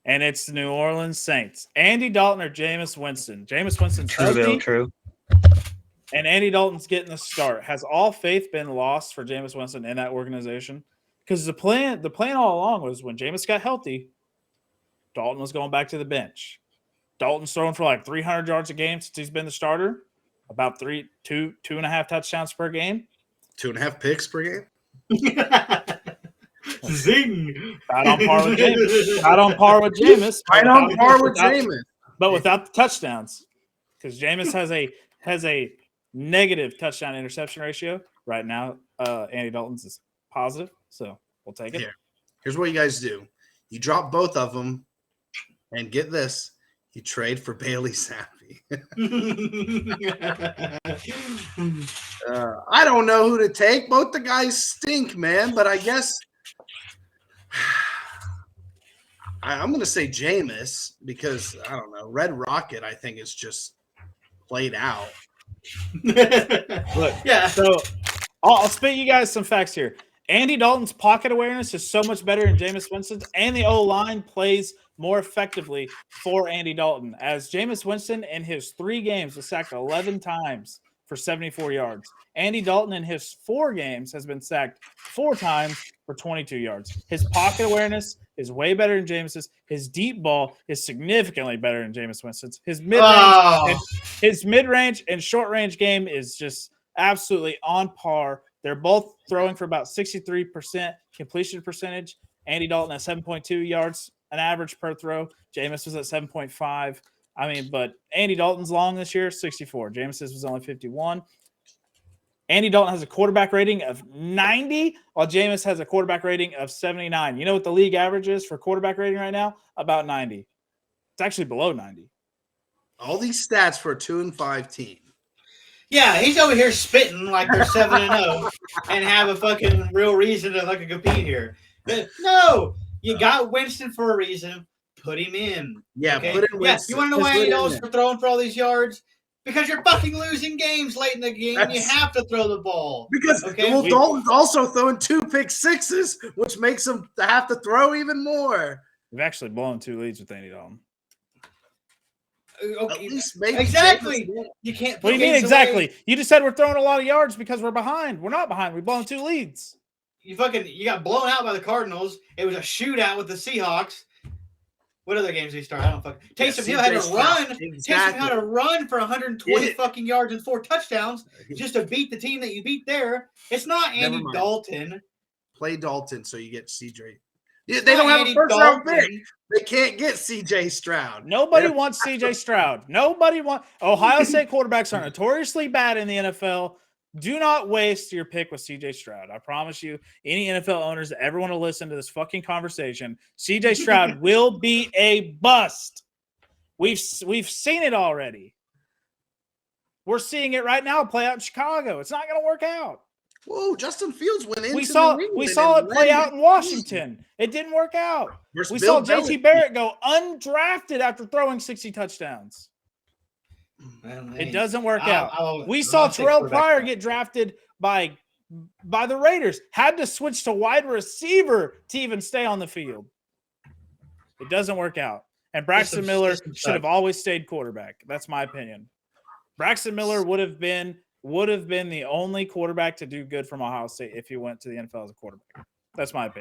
and it's the New Orleans Saints. Andy Dalton or Jameis Winston? Jameis Winston's healthy. True. And Andy Dalton's getting the start. Has all faith been lost for Jameis Winston in that organization? Because the plan all along was when Jameis got healthy, Dalton was going back to the bench. Dalton's throwing for like 300 yards a game since he's been the starter. About 2.5 touchdowns per game. 2.5 picks per game. Zing! Not on par with Jameis. Not on par with Jameis. Right on par with Jameis. But without the touchdowns. Because Jameis has a negative touchdown interception ratio. Right now, Andy Dalton's is positive. So we'll take it. Here's what you guys do. You drop both of them, and get this. You trade for Bailey Zappi. I don't know who to take. Both the guys stink, man. But I guess I'm going to say Jameis because, I don't know, Red Rocket, I think, is just played out. Look, so I'll spit you guys some facts here. Andy Dalton's pocket awareness is so much better than Jameis Winston's, and the O-line plays more effectively for Andy Dalton. As Jameis Winston in his 3 games was sacked 11 times for 74 yards. Andy Dalton in his 4 games has been sacked 4 times for 22 yards. His pocket awareness is way better than Jameis's. His deep ball is significantly better than Jameis Winston's. His mid-range and short-range game is just absolutely on par. They're both throwing for about 63% completion percentage. Andy Dalton at 7.2 yards an average per throw. Jameis was at 7.5. But Andy Dalton's long this year, 64. Jameis's was only 51. Andy Dalton has a quarterback rating of 90, while Jameis has a quarterback rating of 79. You know what the league average is for quarterback rating right now? About 90. It's actually below 90. All these stats for a 2-5 team. Yeah, he's over here spitting like they're 7-0 and have a fucking real reason to fucking compete here. But no, you got Winston for a reason. Put him in. Yeah, okay? put in Winston. You want to know why Andy Dalton's for throwing for all these yards? Because you're fucking losing games late in the game. You have to throw the ball. Because Dalton's also throwing 2 pick sixes, which makes him have to throw even more. We've actually blown 2 leads with Andy Dalton. Okay. Exactly. You can't. What do you mean exactly? Away. You just said we're throwing a lot of yards because we're behind. We're not behind. We've blown 2 leads. You got blown out by the Cardinals. It was a shootout with the Seahawks. What other games did he start? I don't fucking. Taysom Hill had to run. Exactly. Taysom had to run for 120 fucking yards and 4 touchdowns just to beat the team that you beat there. It's not Andy Dalton. Play Dalton so you get CJ. They don't have a first-round pick. They can't get CJ Stroud. Nobody wants CJ Stroud. Nobody wants. Ohio State quarterbacks are notoriously bad in the NFL. Do not waste your pick with CJ Stroud. I promise you, any NFL owners that ever want to listen to this fucking conversation, CJ Stroud will be a bust. We've seen it already. We're seeing it right now play out in Chicago. It's not going to work out. Whoa, Justin Fields went into we saw it play out in Washington. It didn't work out. We saw JT Barrett go undrafted after throwing 60 touchdowns. It doesn't work out. We saw Terrell Pryor get drafted by the Raiders. Had to switch to wide receiver to even stay on the field. It doesn't work out. And Braxton Miller should have always stayed quarterback. That's my opinion. Braxton Miller would have been the only quarterback to do good from Ohio State if he went to the NFL as a quarterback. That's my opinion.